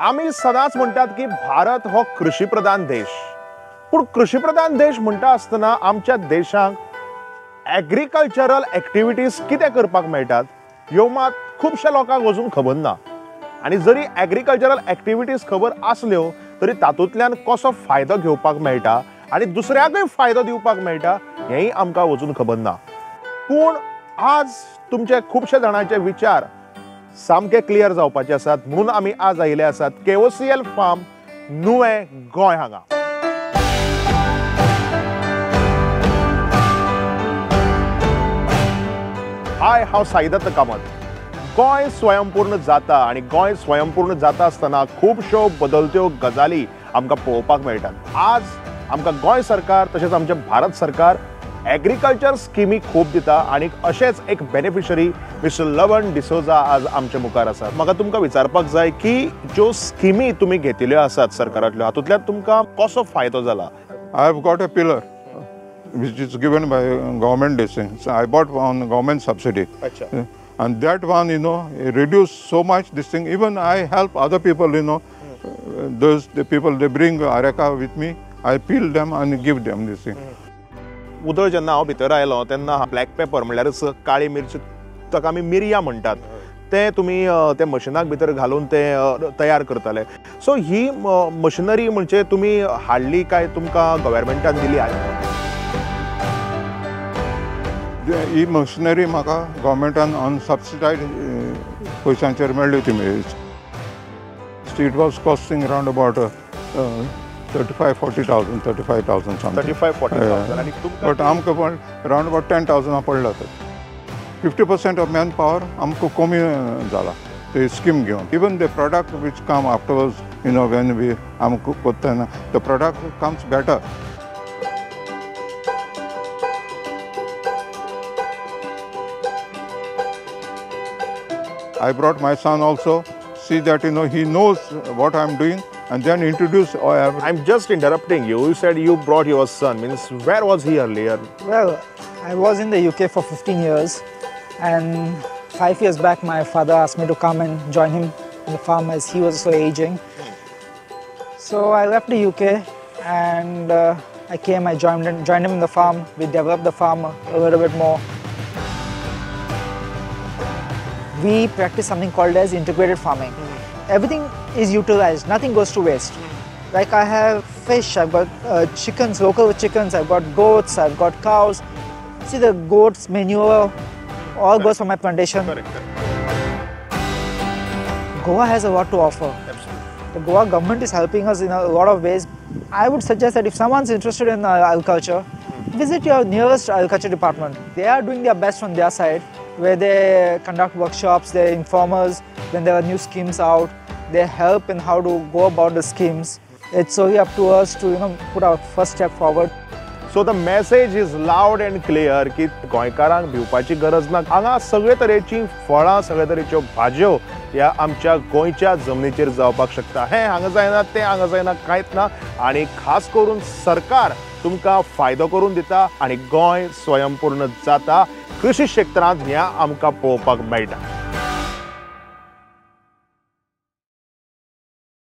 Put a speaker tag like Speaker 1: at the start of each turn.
Speaker 1: आम्ही सदांच म्हणतात की भारत हो कृषीप्रधान देश, पण कृषीप्रधान देश म्हणटा आसतना आमच्या देशांक ॲग्रिकल्चरल ॲक्टिविटीज कितें करपाक मेळटात ह्यो मात खुबशा लोकांक अजून खबर ना। आनी जरी ॲग्रिकल्चरल ॲक्टिविटीज खबर आसल्यो तरी तातूंतल्यान कसो फायदो घेवपाक मेळटा आनी दुसऱ्याकय फायदो दिवपाक मेळटा हेंय आमकां अजून खबर ना। पूण आज तुमचे खुबशे जाणांचे विचार सामके क्लियर जावपाचे आसात, म्हणून आमी आज आयिल्ले आसात KOCL फार्म नुवें गोंय हांगा। हांव साईदत्त कामत। गोंय स्वयंपूर्ण जाता आनी गोंय स्वयंपूर्ण जाता आसतना खूबश्यो बदलत्यो गजाली आमकां पळोवपाक मेळटात। आज आमकां गोंय सरकार तशेंच आमचे भारत सरकार ॲग्रिकल्चर स्किमी खूब दिता आनी अशेंच एक बेनिफिशरी मिस्टर लवण डिसोजा आज आमचे मुखार आसात। म्हाका तुमकां विचारपाक जाय की ज्यो स्किमी तुमी घेतिल्ल्यो आसात सरकारांतल्यो हातूंतल्यान तुमकां कसो फायदो जाला?
Speaker 2: I have got a pillar which is given by government this thing. So I bought on government subsidy.
Speaker 1: Achha.
Speaker 2: And that one, it reduced so much this thing. Even I help other people, the people, they bring areca with me. I peel them and give them this thing.
Speaker 1: उदळ जेन्ना हांव भितर आयलो तेन्ना black paper म्हणल्यारच काळी मिरची, ताका आमी मिरयां म्हणटात, ते तुमी ते मशिनाक भितर घालून ते तयार करताले। सो ही मशिनरी म्हणजे तुमी हाडली काय तुमकां गव्हर्मेंटान दिली?
Speaker 2: ही मशिनरी म्हाका गव्हर्मेंटान ऑन सबसिडायड पयशांचेर मेळ्ळी ती it was costing around about 35,000 something.
Speaker 1: 35,000-40,000 आणि
Speaker 2: बट आमकां अराउंड अबाउट 10,000 पडला तर 50% ऑफ मॅन पॉवर आमकां कमी जाला ते स्कीम घेवन। Even the product which come afterwards when we आमकां कोत्ताना the product comes better. I brought my son also, see that he knows what I'm doing, and then introduce.
Speaker 1: I'm just interrupting you. You said you brought your son. Means where was he earlier?
Speaker 3: Well, I was in the UK for 15 years, and 5 years back my father asked me to come and join him in the farm as he was so aging. So I left the UK and I came. I joined him in the farm. We developed the farm a little bit more. We practice something called as integrated farming. Everything is utilized, nothing goes to waste. Like I have fish, I've got chickens, local chickens, I've got goats, I've got cows. See, the goats manure all goes from my plantation.
Speaker 1: Correct.
Speaker 3: Goa has a lot to offer.
Speaker 1: Absolutely.
Speaker 3: The Goa government is helping us in a lot of ways. I would suggest that if someone's interested in agriculture, visit your nearest agriculture department. They are doing their best on their side, where they conduct workshops, they inform us when there are new schemes out, they help in how to go about the schemes. It's only up to us to put our first step forward.
Speaker 1: So the message is loud and clear की गोंयकारांक भिवपाची गरज ना। हांगा सगळे तरेची फळां, सगळे तरेच्यो भाज्यो ह्या आमच्या गोंयच्या जमनीचेर जावपाक शकता। हें हांगा जायना, तें हांगा जायना, कांयच ना। आनी खास करून सरकार तुमकां फायदो करून दिता आनी गोंय स्वयंपूर्ण जाता कृषी क्षेत्रांत ह्या आमकां पळोवपाक मेळटा।